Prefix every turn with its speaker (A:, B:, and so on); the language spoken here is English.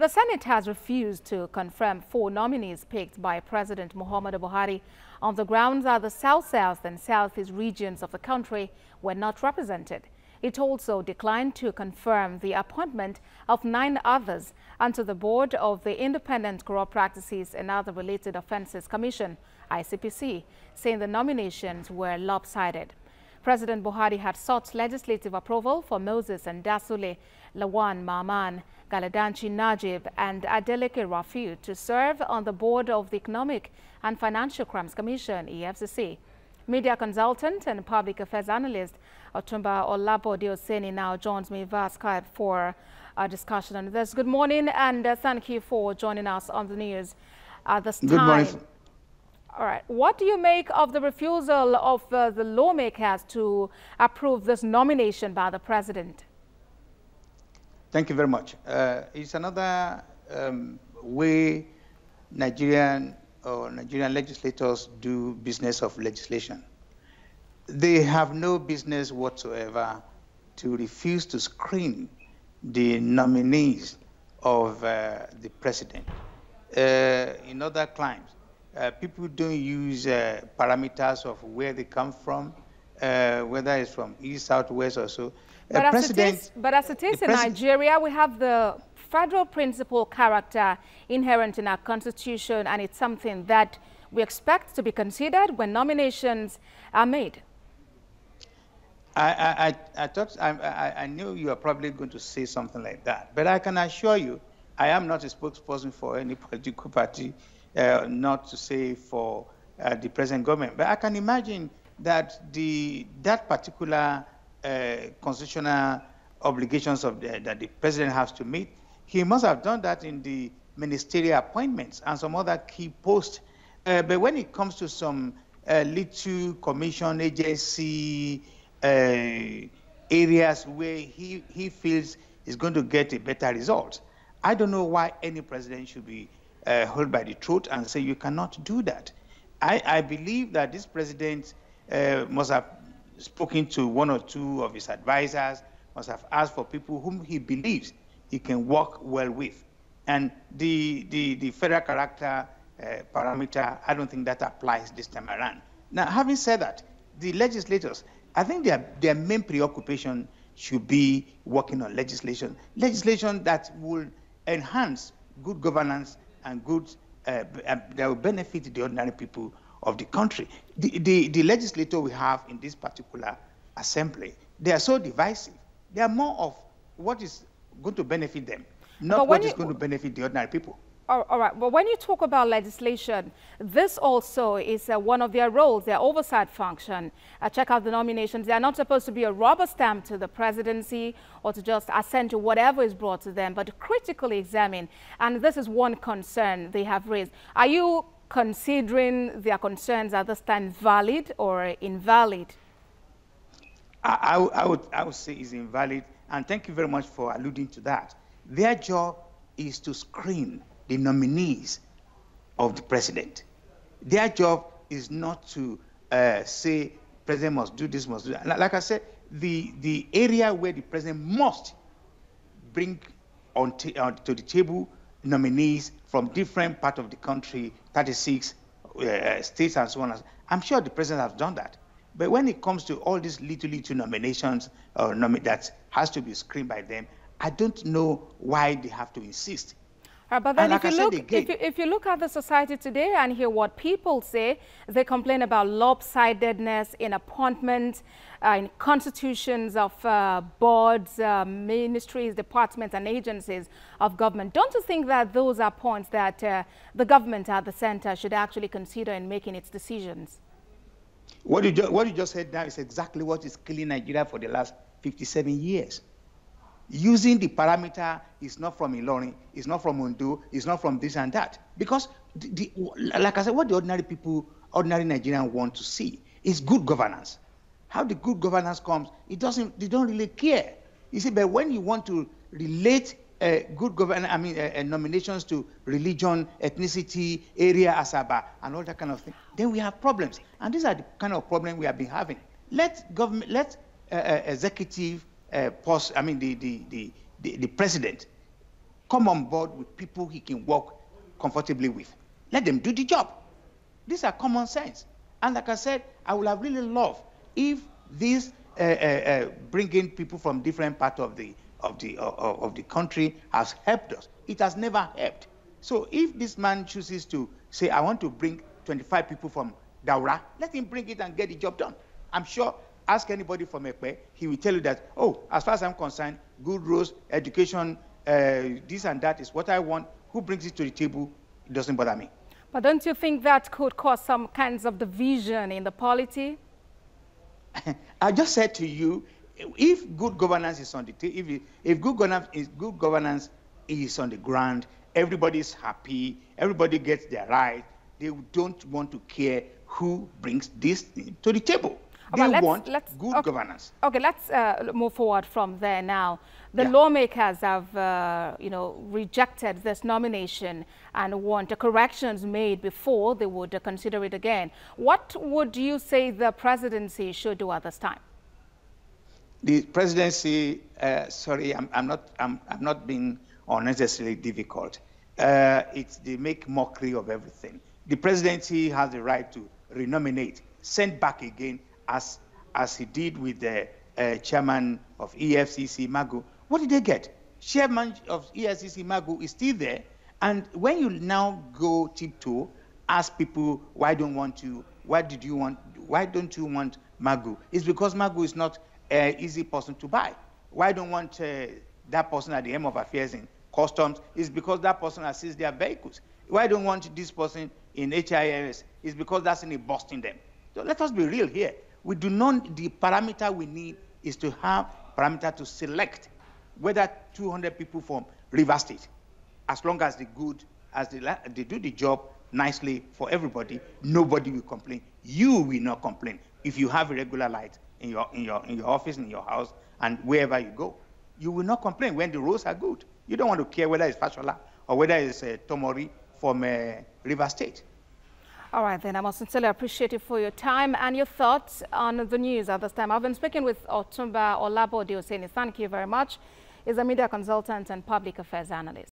A: The Senate has refused to confirm 4 nominees picked by President Muhammadu Buhari on the grounds that the South-South and Southeast regions of the country were not represented. It also declined to confirm the appointment of 9 others onto the board of the Independent Corrupt Practices and Other Related Offences Commission, ICPC, saying the nominations were lopsided. President Buhari had sought legislative approval for Moses and Dasule, Lawan Maman, Galadanchi Najib and Adeleke Rafiu to serve on the board of the Economic and Financial Crimes Commission, EFCC. Media consultant and public affairs analyst Otumba Olabode Osenie now joins me via Skype for a discussion on this. Good morning and thank you for joining us on the news at this time.
B: Good morning.
A: All right. What do you make of the refusal of the lawmakers to approve this nomination by the president?
B: Thank you very much. It's another way Nigerian legislators do business of legislation. They have no business whatsoever to refuse to screen the nominees of the president. In other climes, people don't use parameters of where they come from, whether it's from east, south, west, or so.
A: But as it is in Nigeria, we have the federal principle character inherent in our constitution, and it's something that we expect to be considered when nominations are made.
B: I thought I knew you were probably going to say something like that, but I can assure you, I am not a spokesperson for any political party, not to say for the present government. But I can imagine that that particular constitutional obligations that the president has to meet, he must have done that in the ministerial appointments and some other key posts. But when it comes to some little commission agency areas where he feels is going to get a better result, I don't know why any president should be held by the throat and say you cannot do that. I believe that this president must have spoken to 1 or 2 of his advisors, must have asked for people whom he believes he can work well with. And the federal character parameter, I don't think that applies this time around. Now, having said that, the legislators, I think their main preoccupation should be working on legislation that will enhance good governance and that will benefit the ordinary people of the country. The legislator we have in this particular assembly, they are so divisive. They are more of what is going to benefit them, not what is going to benefit the ordinary people.
A: All right. But when you talk about legislation, this also is one of their roles, their oversight function. Check out the nominations. They are not supposed to be a rubber stamp to the presidency or to just assent to whatever is brought to them, but to critically examine. And this is one concern they have raised. Are you considering their concerns at this time valid or invalid?
B: I would say it's invalid. And thank you very much for alluding to that. Their job is to screen the nominees of the president. Their job is not to say president must do this, must do that. Like I said, the area where the president must bring to the table nominees from different parts of the country, 36 states and so on. I'm sure the president has done that. But when it comes to all these little nominations that has to be screened by them, I don't know why they have to insist.
A: But then if you look at the society today and hear what people say, they complain about lopsidedness in appointments, in constitutions of boards, ministries, departments and agencies of government. Don't you think that those are points that the government at the center should actually consider in making its decisions?
B: What you just said now is exactly what is killing Nigeria for the last 57 years. Using the parameter is not from Ilorin, it's not from Ondo, it's not from this and that. Because, like I said, what the ordinary Nigerians want to see is good governance. How the good governance comes, they don't really care. You see, but when you want to relate good governance, nominations to religion, ethnicity, area, Asaba, and all that kind of thing, then we have problems. And these are the kind of problems we have been having. Let executive the president come on board with people he can work comfortably with. Let them do the job. These are common sense. And like I said, I would have really loved if this bringing people from different parts of the country has helped us. It has never helped. So if this man chooses to say, I want to bring 25 people from Daura, let him bring it and get the job done. I'm sure, ask anybody from Ekpe, he will tell you that, oh, as far as I'm concerned, good roads, education, this and that is what I want. Who brings it to the table? It doesn't bother me.
A: But don't you think that could cause some kinds of division in the polity?
B: I just said to you, if good governance is on the table, if good governance is on the ground, everybody is happy, everybody gets their right. They don't want to care who brings this to the table. They want good governance.
A: Okay, let's move forward from there now. The lawmakers have, rejected this nomination and want corrections made before they would consider it again. What would you say the presidency should do at this time?
B: The presidency, sorry, I'm not being unnecessarily difficult. They make mockery of everything. The presidency has the right to renominate, send back again, as he did with the chairman of EFCC, Magu. What did they get? Chairman of EFCC, Magu, is still there. And when you now go tiptoe, ask people, why don't you want Magu? It's because Magu is not an easy person to buy. Why don't want that person at the helm of affairs in customs? It's because that person assists their vehicles. Why don't want this person in HIS? It's because that's in busting them. So let us be real here. We do not, the parameter we need is to have parameter to select whether 200 people from River State, as long as they do the job nicely for everybody, nobody will complain. You will not complain if you have irregular light in your office, in your house, and wherever you go. You will not complain when the roads are good. You don't want to care whether it's Fashola or whether it's Tomori from River State.
A: All right, then. I must sincerely appreciate you for your time and your thoughts on the news at this time. I've been speaking with Olabode Osenie. Thank you very much. He's a media consultant and public affairs analyst.